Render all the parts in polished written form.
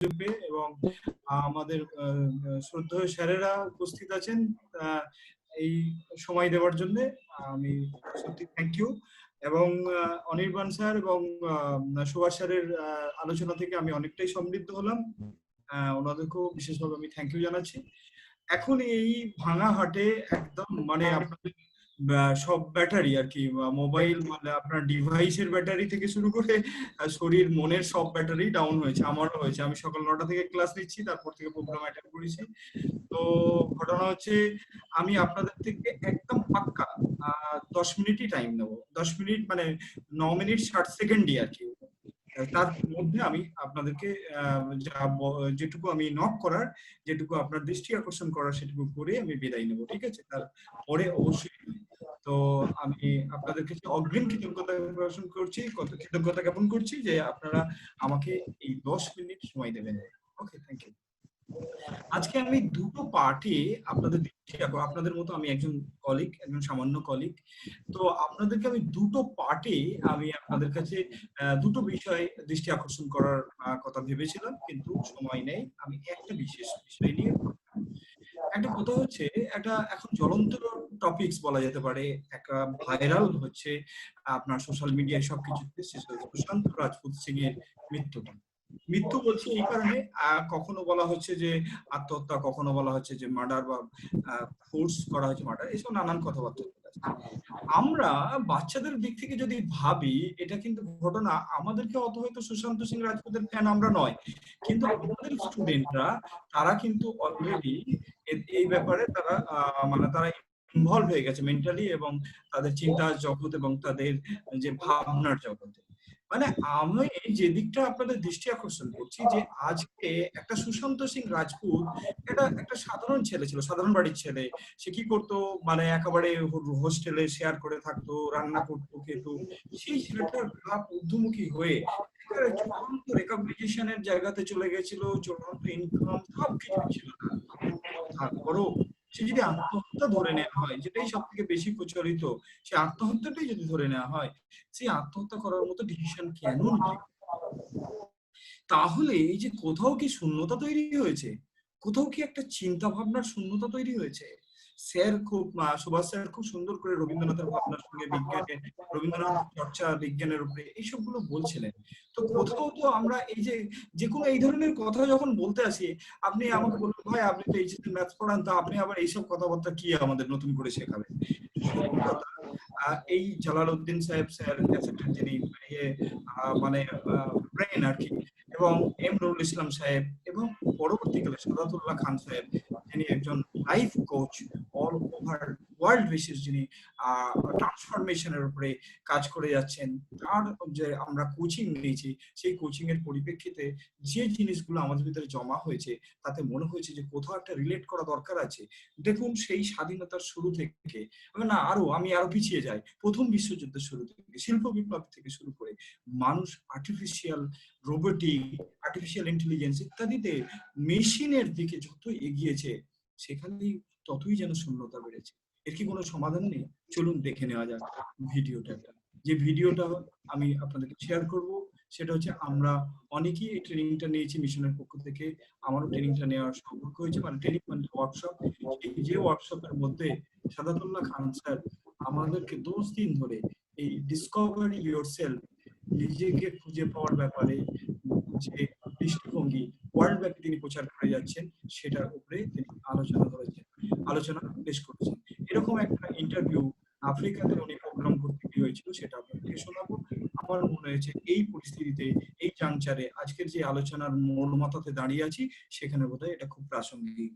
সুযোগ পেয়ে এবং আমাদের শ্রদ্ধেয় স্যারেরা উপস্থিত আছেন এই সময় দেওয়ার জন্য আমি সত্যি থ্যাংক ইউ। এবং অনির্বাণ স্যার এবং সুভাষ স্যারের আলোচনা থেকে আমি অনেকটাই সমৃদ্ধ হলাম, ওনাদেরকেও বিশেষভাবে আমি থ্যাংক ইউ জানাচ্ছি। এখন এই ভাঙা হাটে একদম মানে আপনাদের সব ব্যাটারি আর কি, মোবাইল মানে আপনার ডিভাইসের ব্যাটারি থেকে শুরু করে শরীর মনের সব ব্যাটারি ডাউন হয়েছে, আমারও হয়েছে। আমি সকাল 9টা থেকে ক্লাস নিচ্ছি, তারপর থেকে প্রোগ্রাম অ্যাটেন্ড করেছি। তো ঘটনা হচ্ছে আমি আপনাদের থেকে একদম পাক্কা 10 মিনিটই টাইম নেবো, 10 মিনিট মানে 9 মিনিট 60 সেকেন্ডই আর কি। তার মধ্যে আমি আপনাদেরকে যেটুকু আমি নক করার, যেটুকু আপনার দৃষ্টি আকর্ষণ করার সেটুকু করে আমি বিদায় নেব, ঠিক আছে? তারপরে অবশ্যই তো আমি আপনাদের কাছে অগ্রিম কৃতজ্ঞতা জ্ঞাপন করছি যে আপনারা আমাকে এই 10 মিনিট সময় দেবেন। ওকে, থ্যাংক ইউ। আজকে আমি দুটো পার্টে আপনাদের মতো আমি একজন কলিগ, একজন সামান্য কলিগ, তো আপনাদেরকে আমি দুটো পার্টে আমি আপনাদের কাছে দুটো বিষয় দৃষ্টি আকর্ষণ করার কথা ভেবেছিলাম, কিন্তু সময় নেই। আমি একটা বিশেষ বিষয় নিয়ে, একটা কথা হচ্ছে, একটা এখন জ্বলন্ত টপিকস বলা যেতে পারে, একটা ভাইরাল হচ্ছে আপনার সোশ্যাল মিডিয়ায় সবকিছুতে, সুশান্ত রাজপুত সিং এর মৃত্যু বলছি এই কারণে, কখনো বলা হচ্ছে যে আত্মহত্যা, কখনো বলা হচ্ছে যে মার্ডার বা ফোর্স করা হয়েছে মার্ডার, এসব নানান কথাবার্তা। আমরা বাচ্চাদের দিক থেকে যদি ভাবি, এটা কিন্তু ঘটনা আমাদেরকে অত হয়তো সুশান্ত সিং রাজপুতের ফ্যান আমরা নয়, কিন্তু আমাদের স্টুডেন্টরা তারা কিন্তু অলরেডি এই ব্যাপারে তারা মানে তারা ইনভলভ হয়ে গেছে মেন্টালি, এবং তাদের চিন্তার জগৎ এবং তাদের যে ভাবনার জগতে। মানে আমি যে দিকটা আপনাদের দৃষ্টি আকর্ষণ করছি, যে আজকে একটা সুশান্ত সিং রাজপুত একটা সাধারণ ছেলে ছিল, সাধারণ বাড়ির ছেলে। সে কি করতো, মানে একেবারে হোস্টেলে শেয়ার করে থাকতো, রান্না করতো, খেত। সেই ছেলেটার ভাব ঊর্ধ্বমুখী হয়ে চূড়ান্ত রেকগনিশনের জায়গাতে চলে গেছিল, চূড়ান্ত ইনকাম সবকিছু ছিল। তারপরও সে যদি আত্মহত্যা ধরে নেওয়া হয়, যেটাই সব থেকে বেশি প্রচলিত, সে আত্মহত্যাটাই যদি ধরে নেওয়া হয়, সেই আত্মহত্যা করার মতো ডিসিশন কেন নিল? তাহলে এই যে কোথাও কি শূন্যতা তৈরি হয়েছে, কোথাও কি একটা চিন্তা ভাবনার শূন্যতা তৈরি হয়েছে। স্যার সুভাষ স্যার খুব সুন্দর করে রবীন্দ্রনাথের ভাবনার সঙ্গে বিজ্ঞানের, রবীন্দ্রনাথ চর্চা বিজ্ঞানের উপরে এইসব গুলো বলছিলেন। তো কোথাও তো আমরা এই যে কোনো এই ধরনের কথা যখন বলতে আসি, আপনি আমাকে বলুন, ভাই আপনি তো এইচএসসি ম্যাথস পড়ান, তো আপনি আবার এইসব কথাবার্তা কি আমাদের নতুন করে শেখাবেন? এই জালালউদ্দিন সাহেব স্যার, যিনি মানে ব্রেন আর কি, এবং এম নুরুল ইসলাম সাহেব, এবং পরবর্তীকালে সাদাতুল্লাহ খান সাহেব, যিনি একজন life coach, all over world basis, যিনি ট্রান্সফরমেশনের উপরে কাজ করে যাচ্ছেন। তার যে আমরা কোচিং নিয়েছি, সেই কোচিং এর পরিপ্রেক্ষিতে যে জিনিসগুলো আমাদের ভিতরে জমা হয়েছে, তাতে মনে হয়েছে যে কোথাও একটা রিলেট করা দরকার আছে। দেখুন, সেই স্বাধীনতার শুরু থেকে, না আমি আরো পিছিয়ে যাই, প্রথম বিশ্বযুদ্ধের শুরু থেকে, শিল্প বিপ্লব থেকে শুরু করে মানুষ আর্টিফিশিয়াল রোবোটিক, আর্টিফিশিয়াল ইন্টেলিজেন্স ইত্যাদিতে মেশিনের দিকে যত এগিয়েছে, সেখানেই ততই যেন শূন্যতা বেড়েছে। এর কি কোনো সমাধান নেই? চলুন দেখে নেওয়া যাক ভিডিওটা। যে ভিডিওটা আমি আপনাদেরকে শেয়ার করব, সেটা হচ্ছে, আমরা অনেকেই এই ট্রেনিংটা নিয়েছি মিশনের পক্ষ থেকে, আমারও ট্রেনিংটা নেওয়ার সৌভাগ্য হয়েছে, মানে ট্রেনিং মানে ওয়ার্কশপ। যে ওয়ার্কশপের মধ্যে সাদাতুল্লাহ খান স্যার আমাদেরকে 10 দিন ধরে এই ডিসকভারি ইয়োরসেলফ, নিজেকে খুঁজে পাওয়ার ব্যাপারে যে দৃষ্টিভঙ্গি ওয়ার্ল্ড ব্যাপী তিনি প্রচার করে যাচ্ছেন, সেটার উপরে তিনি আলোচনা পেশ করেছেন। এরকম একটা ইন্টারভিউ আফ্রিকাতে উনি প্রোগ্রাম করতে গিয়ে হয়েছিল, সেটা আপনাদেরকে শোনাবো। আমার মনে হয়েছে এই পরিস্থিতিতে, এই জাংচারে, আজকের যে আলোচনার মূল মাথাতে দাঁড়িয়ে আছি, সেখানে বোধহয় এটা খুব প্রাসঙ্গিক।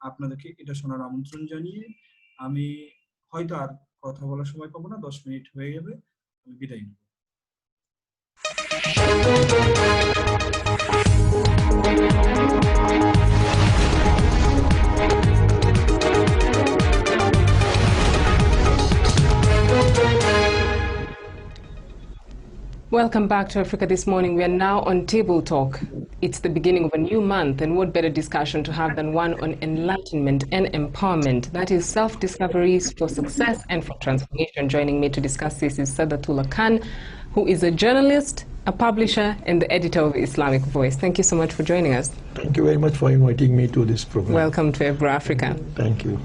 আপনাদেরকে এটা শোনার আমন্ত্রণ জানিয়ে আমি হয়তো আর কথা বলার সময় পাবো না, 10 মিনিট হয়ে যাবে, আমি বিদায় নেব। Welcome back to Africa This Morning. We are now on Table Talk. It's the beginning of a new month, and what better discussion to have than one on enlightenment and empowerment. That is self-discoveries for success and for transformation. Joining me to discuss this is Sadatullah Khan, who is a journalist, a publisher and the editor of Islamic Voice. Thank you so much for joining us. Thank you very much for inviting me to this program. Welcome to Ebro Africa. Thank you.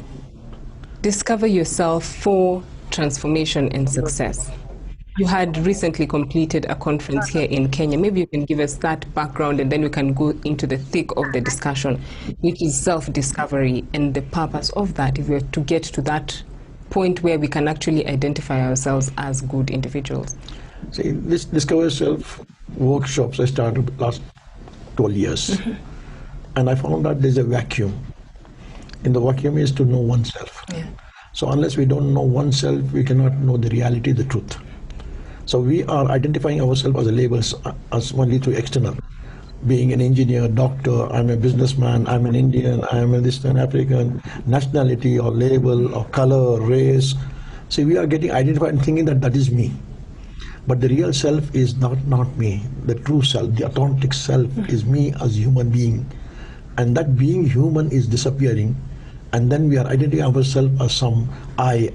Discover yourself for transformation and success. You had recently completed a conference here in Kenya. Maybe you can give us that background and then we can go into the thick of the discussion, which is self-discovery and the purpose of that, if we were to get to that point where we can actually identify ourselves as good individuals. See, this Discover Yourself workshops I started last 12 years. And I found out there's a vacuum. And the vacuum is to know oneself. Yeah. So unless we don't know oneself, we cannot know the reality, the truth. So we are identifying ourselves as a labels as only through external. Being an engineer, doctor, I'm a businessman, I'm an Indian, I'm a Eastern African, nationality or label or color, race. See, we are getting identified and thinking that that is me. But the real self is not me. The true self, the authentic self is me as a human being. And that being human is disappearing. And then we are identifying ourselves as some I.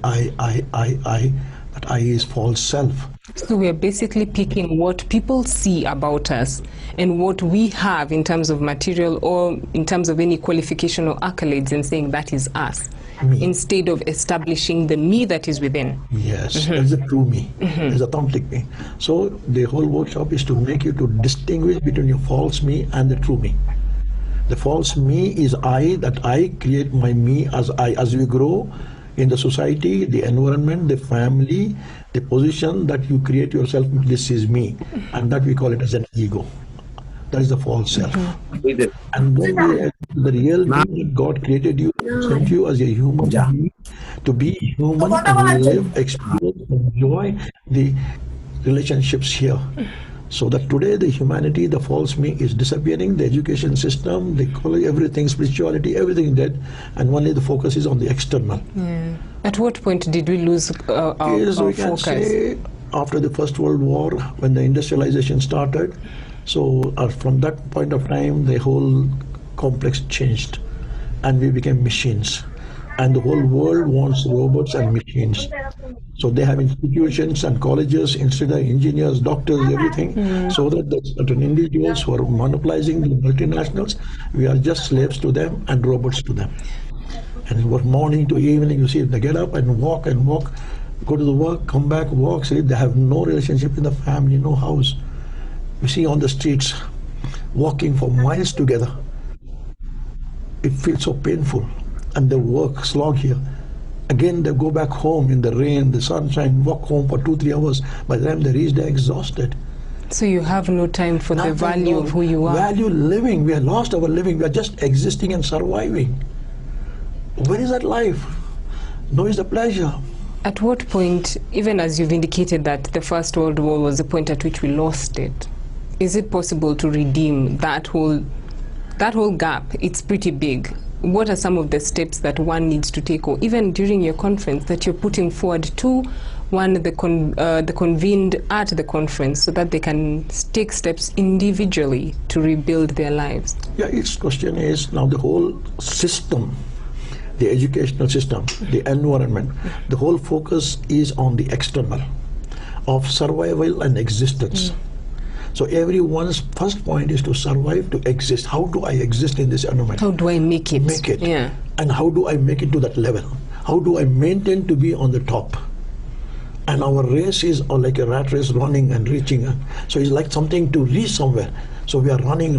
That I is false self. So we are basically picking what people see about us and what we have in terms of material or in terms of any qualification or accolades and saying that is us, Me. instead of establishing the me that is within. Yes, that's the true me, it's authentic me. So the whole workshop is to make you to distinguish between your false me and the true me. The false me is I, that I create my me as I. As we grow in the society, the environment, the family, the position that you create yourself, this is me. And that we call it as an ego. That is the false self. And then the real being that God created you, sent you as a human being, to be human and live, experience, enjoy the relationships here. So that today the humanity, the false me is disappearing, the education system, the college, everything, spirituality, everything is dead, and only the focus is on the external. Yeah. At what point did we lose our We can focus? say after the First World War, when the industrialization started, so from that point of time, the whole complex changed, and we became machines. And the whole world wants robots and machines. So they have institutions and colleges instead of engineers, doctors, everything, so that the certain individuals who are monopolizing the multinationals, we are just slaves to them and robots to them. And from morning to evening, you see, they get up and walk, go to the work, come back, walk, sleep. They have no relationship in the family, no house. You see on the streets, walking for miles together. It feels so painful. And they work, slog here. Again, they go back home in the rain, the sunshine, walk home for 2-3 hours. By the time they reach, they're exhausted. So you have no time for the value of who you are. Value living. We have lost our living. We are just existing and surviving. Where is that life? No is the pleasure. At what point, even as you've indicated that the First World War was the point at which we lost it, is it possible to redeem that whole gap? It's pretty big. What are some of the steps that one needs to take, or even during your conference that you're putting forward to the convened at the conference, so that they can take steps individually to rebuild their lives? Yeah, its question is now the whole system, the educational system, the environment, the whole focus is on the external of survival and existence. So everyone's first point is to survive, to exist. How do I exist in this environment? How do I make it? Make it. Yeah. And how do I make it to that level? How do I maintain to be on the top? And our race is like a rat race, running and reaching. So it's like something to reach somewhere. So we are running.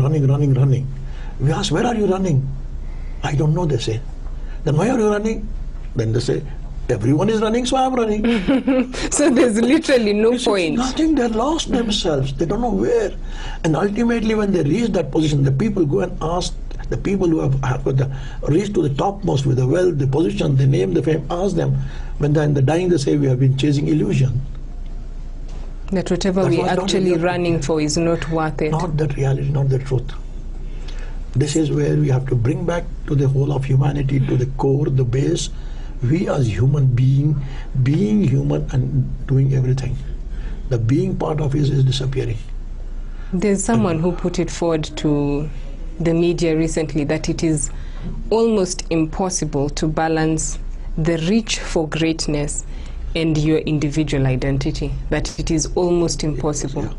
We ask, where are you running? I don't know, they say. Then why are you running? Then they say, everyone is running, so I'm running. So there's literally no point. Nothing, they're lost themselves. They don't know where. And ultimately, when they reach that position, the people go and ask the people who have reached to the topmost with the wealth, the position, the name, the fame, ask them. When they're in the dying, they say, we have been chasing illusion. That whatever we're actually running for is not worth it. Not the reality, not the truth. This is where we have to bring back to the whole of humanity, to the core, the base. We as human being human and doing everything. The being part of it is disappearing. There's someone who put it forward to the media recently that it is almost impossible to balance the reach for greatness and your individual identity, that it is almost impossible.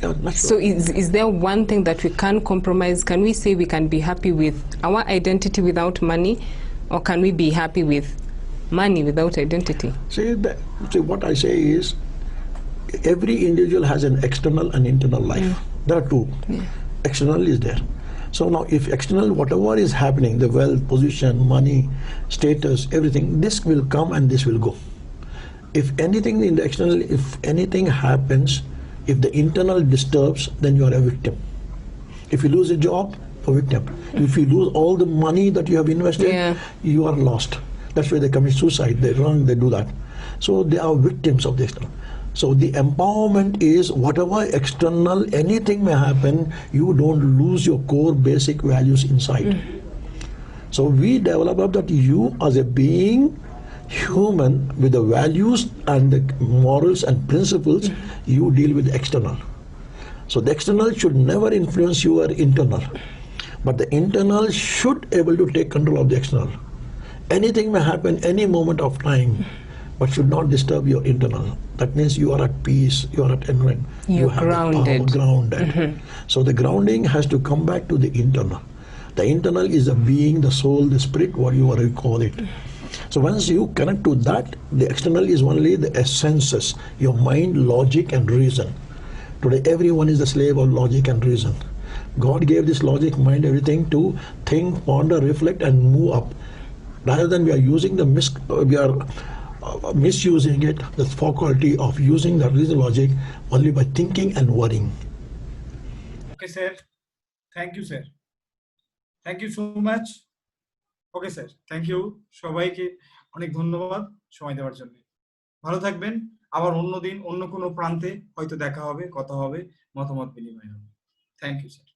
natural. So is there one thing that we can compromise? Can we say we can be happy with our identity without money, or can we be happy with money without identity? See, what I say is, every individual has an external and internal life. There are two. External is there. So now, if external, whatever is happening, the wealth, position, money, status, everything, this will come and this will go. If anything in the external, if anything happens, if the internal disturbs, then you are a victim. If you lose a job, a victim. If you lose all the money that you have invested, you are lost. That's why they commit suicide. They run, they do that. So they are victims of the external. So the empowerment is whatever external, anything may happen, you don't lose your core basic values inside. So we develop that you as a being, human, with the values and the morals and principles, you deal with the external. So the external should never influence your internal, but the internal should able to take control of the external. Anything may happen any moment of time, but should not disturb your internal. That means you are at peace, you are at environment. You're have grounded. The power, grounded. So the grounding has to come back to the internal. The internal is the being, the soul, the spirit, what you want to call it. So once you connect to that, the external is only the essences, your mind, logic and reason. Today everyone is the slave of logic and reason. God gave this logic, mind, everything to think, ponder, reflect and move up. Rather than we are using the misusing it, the faculty of using the reason logic only by thinking and worrying. Okay, sir. Thank you, sir. Thank you so much. Okay, sir. Thank you. সবাইকে অনেক ধন্যবাদ সময় দেওয়ার জন্য। ভালো থাকবেন। আবার অন্য দিন অন্য কোনো প্রান্তে হয়তো দেখা হবে, কথা হবে, মতামত বিনিময় হবে। Thank you, sir.